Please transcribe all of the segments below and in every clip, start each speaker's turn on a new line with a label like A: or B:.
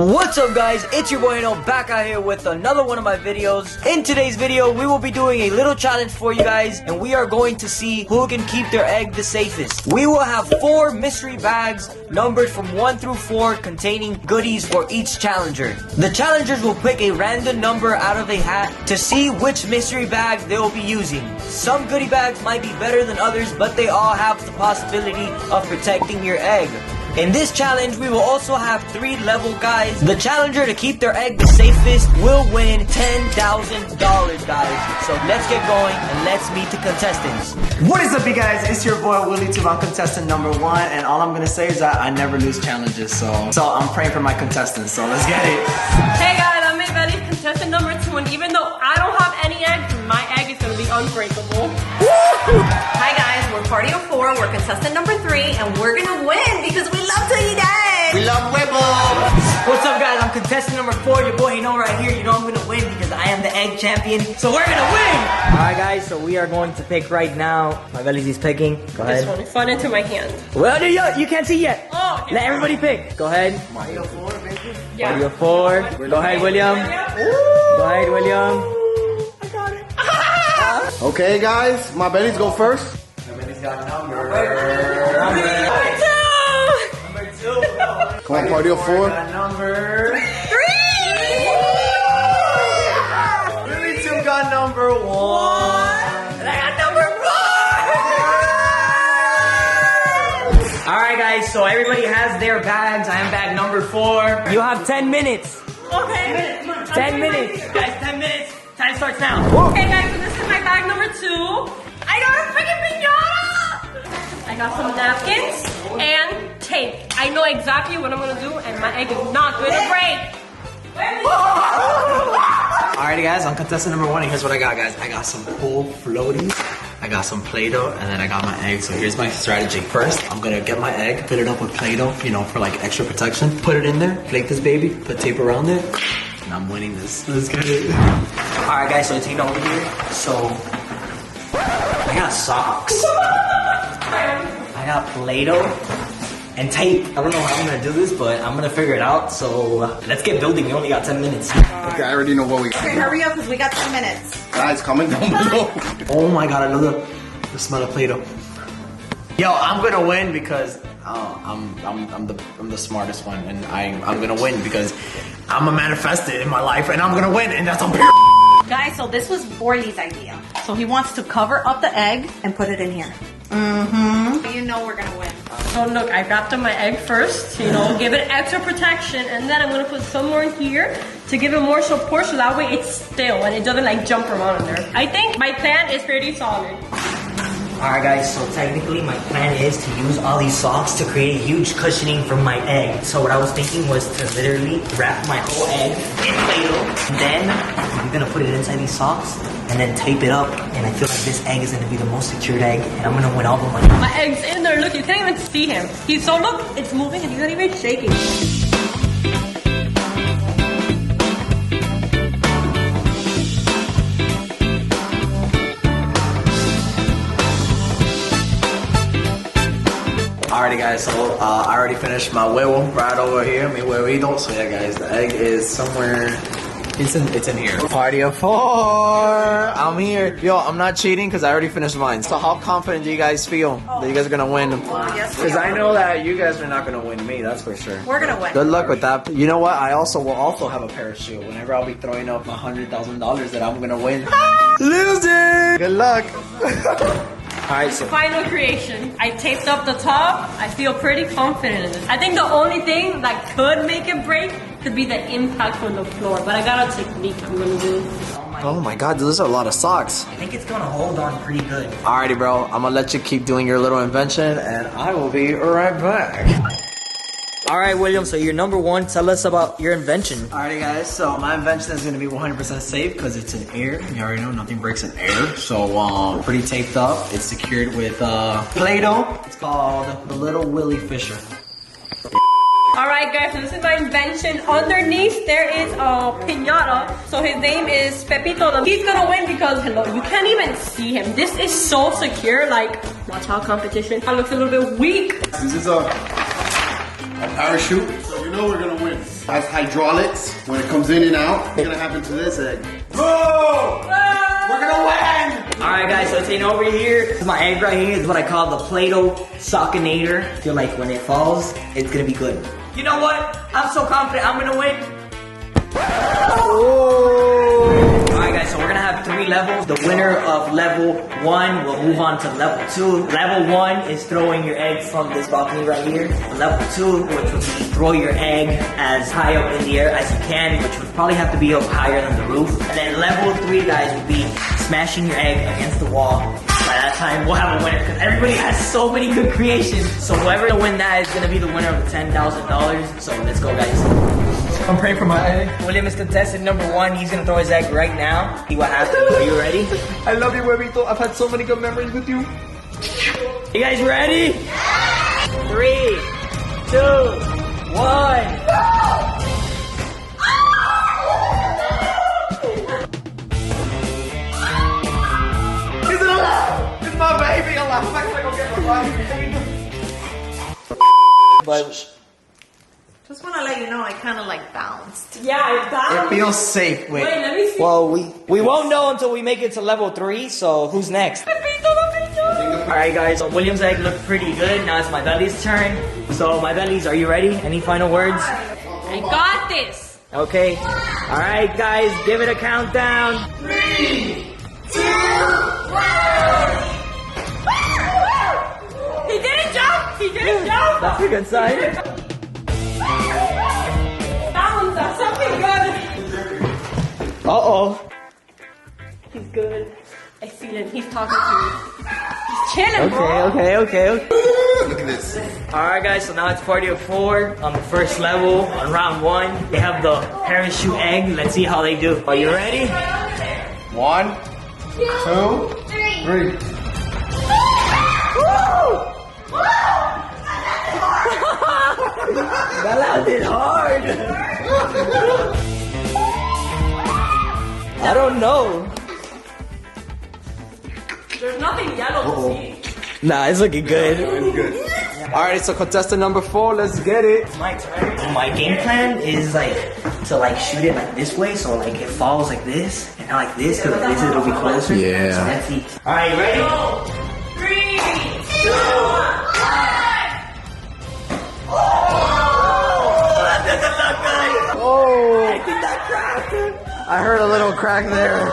A: What's up guys, it's your boy Heynelm back out here with another one of my videos. In today's video, we will be doing a little challenge for you guys, and we are going to see who can keep their egg the safest. We will have 4 mystery bags numbered from 1 through 4 containing goodies for each challenger. The challengers will pick a random number out of a hat to see which mystery bag they will be using. Some goodie bags might be better than others, but they all have the possibility of protecting your egg. In this challenge, we will also have 3 level guys. The challenger to keep their egg the safest will win $10,000, guys. So let's get going and let's meet the contestants.
B: What is up, you guys? It's your boy Willie Tube. I'm contestant number 1, and all I'm gonna say is that I never lose challenges. So I'm praying for my contestants. So let's get it.
C: Hey guys, I'm Maybelline, contestant number 2, and even though I don't have any eggs, my egg is gonna be unbreakable.
D: Hi guys, we're Party of 4, we're contestant number 3, and we're gonna win because we love to eat eggs!
B: We love Whipple!
A: What's up guys, I'm contestant number 4, your boy Heynelm right here. You know I'm gonna win because I am the egg champion, so we're gonna win! Alright guys, so we are going to pick right now. My belly's picking, go ahead.
C: This one fell into my hand.
A: Well, you can't see yet.
C: Oh, okay.
A: Let everybody pick. Go ahead.
B: Mario 4, baby.
C: Yeah.
A: Mario 4. Go ahead, William. Go ahead, William.
C: I got it.
E: Okay, guys, my bellies go first.
B: Everybody's got a number.
C: Number 2!
E: Come on, Party of 4.
B: Got number
C: 3!
B: Willie Tube got number 1.
C: And I got number 4!
A: Alright guys, so everybody has their bags. I am bag number 4. You have 10 minutes.
C: Okay.
A: 10 minutes. Guys, 10 minutes. Time starts now.
C: Okay guys, so this is my bag number 2. I got a freaking piñata! I got some napkins and tape. I know exactly what I'm gonna do, and my egg is not gonna break.
B: Alrighty guys, I'm contestant number 1, and here's what I got, guys. I got some cool floaties, I got some Play-Doh, and then I got my egg. So here's my strategy. First, I'm gonna get my egg, fill it up with Play-Doh, you know, for like extra protection. Put it in there, flake this baby, put tape around it, and I'm winning this. Let's get it.
A: Alright guys, so it's over here. So I got socks. I got Play-Doh and tape. I don't know how I'm gonna do this, but I'm gonna figure it out. So let's get building. We only got 10 minutes.
E: Okay, I already know what we got.
D: Okay, hurry up because we got 10 minutes.
E: Guys, comment down below.
B: Oh my god, I love the smell of Play-Doh. Yo, I'm gonna win because I'm the smartest one, and I'm gonna win because I'm a manifested in my life, and I'm gonna win, and that's on pure.
D: Guys, so this was Borley's idea. So he wants to cover up the egg and put it in here. You know we're gonna win.
C: So look, I wrapped up my egg first, you know, give it extra protection, and then I'm gonna put some more in here to give it more support, so that way it's still and it doesn't like jump around in there. I think my plan is pretty solid.
A: Alright guys, so technically my plan is to use all these socks to create a huge cushioning from my egg. So what I was thinking was to literally wrap my whole egg in Play-Doh. Then I'm gonna put it inside these socks and then tape it up. And I feel like this egg is gonna be the most secured egg, and I'm gonna win all the money.
C: My egg's in there, look, you can't even see him. He's so, look, it's moving and he's not even shaking.
B: Alrighty guys, so I already finished my huevo right over here, mi huevito. So yeah guys, the egg is somewhere, it's in here. Party of 4, I'm here. Yo, I'm not cheating because I already finished mine. So how confident do you guys feel that you guys are gonna win?
D: Yes, we
B: Because I
D: are.
B: know that you guys are not gonna win me, that's for sure.
D: We're gonna win.
B: Good luck with that. You know what? I will also have a parachute whenever I'll be throwing up $100,000 that I'm gonna win. Loser! Good luck. Alright, so
C: Final creation. I taped up the top. I feel pretty confident in this. I think the only thing that could make it break could be the impact on the floor, but I got a technique I'm gonna do.
B: oh my god, those are a lot of socks.
A: I think it's gonna hold on pretty good.
B: Alrighty, bro. I'm gonna let you keep doing your little invention, and I will be right back.
A: Alright William, so you're number 1. Tell us about your invention.
B: Alrighty, guys. So my invention is gonna be 100% safe because it's in air. You already know nothing breaks in air. So pretty taped up. It's secured with Play-Doh. It's called the Little Willy Fisher.
C: Alright guys, so this is my invention. Underneath there is a piñata. So his name is Pepito. He's gonna win because, hello, you can't even see him. This is so secure, like, watch out competition. I looks a little bit weak.
E: This is a parachute, so you know we're gonna win. has hydraulics. When it comes in and out, what's gonna happen to this egg?
B: Bro! We're gonna win!
A: Alright guys, so sitting over here, my egg right here is what I call the Play-Doh Sockinator. I feel like when it falls, it's gonna be good. You know what? I'm so confident I'm gonna win. Alright guys, so we're gonna have 3 levels. The winner of level 1 will move on to level 2. Level 1 is throwing your egg from this balcony right here. Level 2, which would be throw your egg as high up in the air as you can, which would probably have to be up higher than the roof. And then level 3 guys would be smashing your egg against the wall. By that time, we'll have a winner because everybody has so many good creations. So whoever to win that is gonna be the winner of the $10,000. So let's go guys.
B: I'm praying for my egg.
A: William is contestant number 1. He's gonna throw his egg right now. See what happens. Are you ready?
B: I love you, Huevito. I've had so many good memories with you.
A: You guys ready? 3, 2, 1.
B: Is it alive? It's my baby alive. I'm not gonna go get my baby.
A: But
D: Just want to let you know, I kind of like bounced.
C: Yeah, that.
B: It feels safe.
C: Wait, let me see.
A: well, we won't know until we make it to level 3. So who's next? Alright guys, so William's egg looked pretty good. Now it's my belly's turn. So my bellies, are you ready? Any final words?
C: I got this.
A: Okay. Alright guys, give it a countdown.
C: 3, 2, 1. He didn't jump. He didn't jump.
A: That's a good sign.
C: That's something good.
A: Uh-oh.
C: He's good. I feel it. He's talking to me. He's chilling, bro.
A: Okay.
E: Look at this.
A: Alright guys, so now it's party of 4 on the first level. On round 1, they have the parachute egg. Let's see how they do. Are you ready?
E: 1, 2, 3.
A: That landed hard. I don't know.
C: There's nothing yellow to see.
A: Nah, it's looking good.
B: Alright, so contestant number 4, let's get it.
A: My turn. My game plan is like to like shoot it like this way, so like it falls like this and not like this, because like this it'll be closer.
B: Yeah.
A: So let's see. All right, ready?
C: 3, 2, 1.
A: That doesn't look good.
B: Oh,
A: I think that cracked.
B: I heard a little crack there.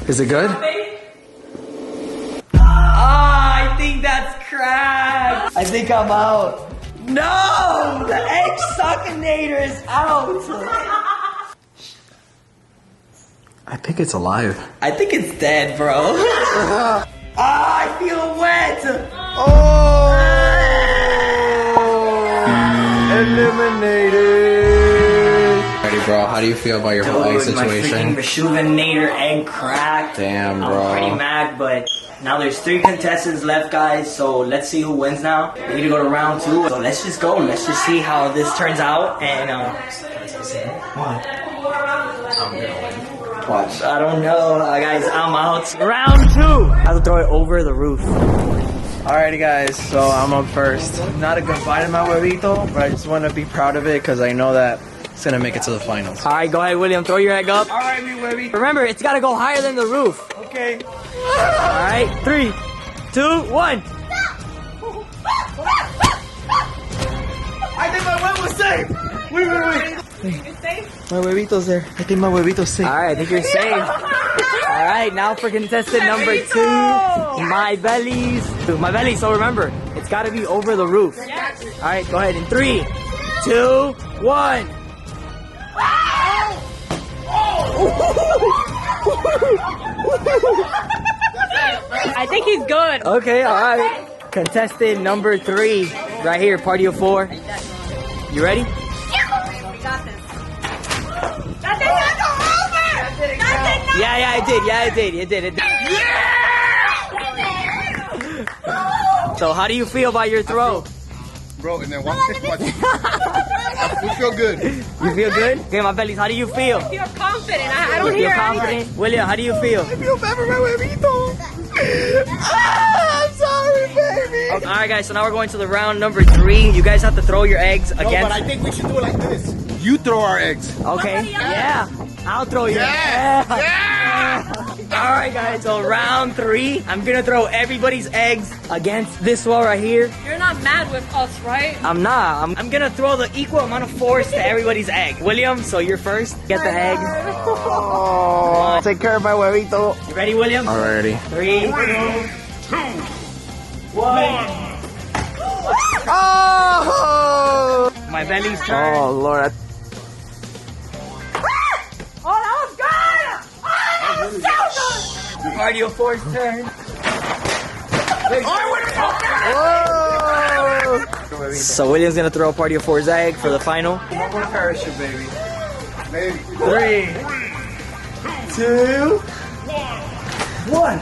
B: Is it good?
A: I think that's cracked. I think I'm out. No, the egg suckinator is out.
B: I think it's alive.
A: I think it's dead, bro. I feel wet.
B: Oh! Eliminated. Ready, bro? How do you feel about your whole egg
A: Dude, my freaking
B: situation?
A: Rejuvenator egg cracked.
B: Damn, bro.
A: I'm pretty mad, but now there's 3 contestants left, guys. So let's see who wins now. We need to go to round 2. So let's just go. Let's just see how this turns out. And watch. I don't know, guys. I'm out. Round 2. I have to throw it over the roof.
B: Alrighty, guys. So I'm up first. Not a good fight in my huevito, but I just want to be proud of it because I know that it's gonna make it to the finals.
A: All right, go ahead, William. Throw your egg up.
B: Alright, mi huevito.
A: Remember, it's got to go higher than the roof.
B: Okay.
A: All right, 3, 2, 1.
B: I think my web was safe. Wait. My huevito's there. I think my huevito's safe.
A: All right, I think you're safe. All right, now for contestant number 2, my bellies. My belly. So remember, it's got to be over the roof. All right, go ahead in 3, 2, 1.
C: I think he's good.
A: Okay, all right. Contestant number 3, right here, party of 4. You ready?
D: We got this.
C: That did not go over.
A: Yeah, it did. Yeah, it did. So how do you feel about your throw?
E: Bro, and then watch. We feel good.
A: You feel good? Okay, my bellies, how do you feel?
C: I feel confident. I don't
A: You
C: hear
A: feel
C: anything.
A: confident? William, how do you feel?
B: I feel bad for my huevito. I'm sorry, baby.
E: baby.
A: Okay. All right, guys. So now we're going to the round number 3. You guys have to throw your eggs
E: No,
A: against.
E: but I think we should do it like this. You throw our eggs.
A: Okay. Yeah. I'll throw you.
E: Yeah.
A: All right, guys. So round 3, I'm gonna throw everybody's eggs against this wall right here.
C: You're not mad with us, right?
A: I'm not. I'm gonna throw the equal amount of force to everybody's egg. William, so you're first. Get the egg.
E: Oh, take care of my huevito.
A: You ready, William?
E: Alrighty.
A: 3, 2, 1.
E: Oh!
A: My belly's turn.
E: Oh Lord.
C: Oh, that was good! Oh, that was so good!
A: Party of 4's turn.
E: Whoa!
A: So William's gonna throw a Party of 4's egg for the final.
E: One more parachute, baby. Baby.
A: 3, 2, 1.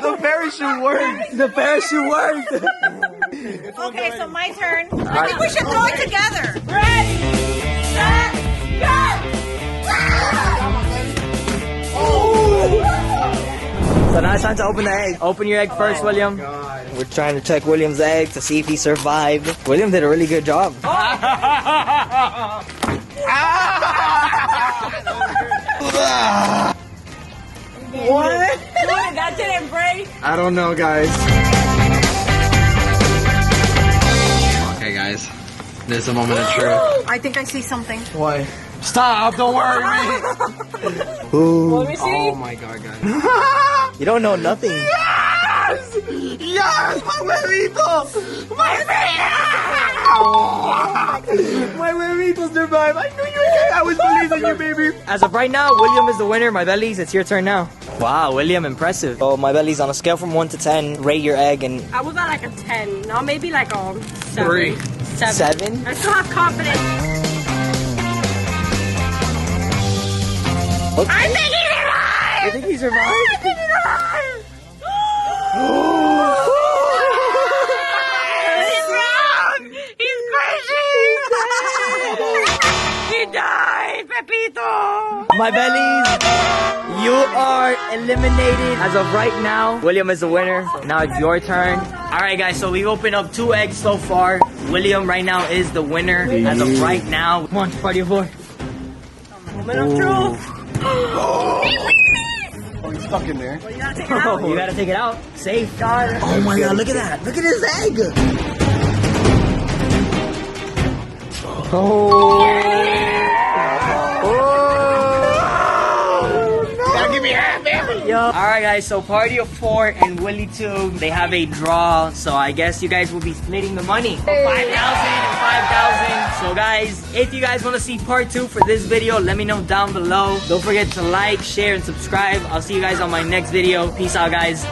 A: The parachute worked. The parachute worked.
D: Okay, so my turn. I think we should throw it together.
C: Ready, set, go!
A: So now it's time to open the egg. Open your egg first, William. We're trying to check William's egg to see if he survived. William did a really good job. What?
C: That didn't break.
E: I don't know, guys. Okay, guys. This is a moment of truth.
D: I think I see something.
E: What? Stop! Don't worry, man.
C: Let me see.
E: Oh my God, guys.
A: You don't know nothing.
E: Yes! Yes! My huevito! My huevito! My huevito survived. I knew you were. I was believing you, baby.
A: As of right now, William is the winner. My bellies, it's your turn now. Wow, William, impressive. Oh, my bellies, on a scale from 1 to 10, rate your egg and
C: I was at like a 10. No, maybe like a 7.
E: 3.
A: 7.
C: I still have confidence.
A: Okay.
C: I think he survived!
A: You think he survived?
C: I think he survived! He's wrong! He's crazy! He died, Pepito!
A: My bellies, you are eliminated. As of right now, William is the winner. Now it's your turn. All right, guys, so we've opened up 2 eggs so far. William right now is the winner as of right now. Come on, Party of 4.
C: Moment of truth.
E: Oh, he's stuck in there.
C: You gotta take it out.
A: You gotta take it out. Safe. Oh my God, look at that. Look at his egg. All right, guys. So Party of 4 and Willie 2, they have a draw. So I guess you guys will be splitting the money. 5,000 and 5,000. So guys, if you guys want to see part 2 for this video, let me know down below. Don't forget to like, share, and subscribe. I'll see you guys on my next video. Peace out, guys.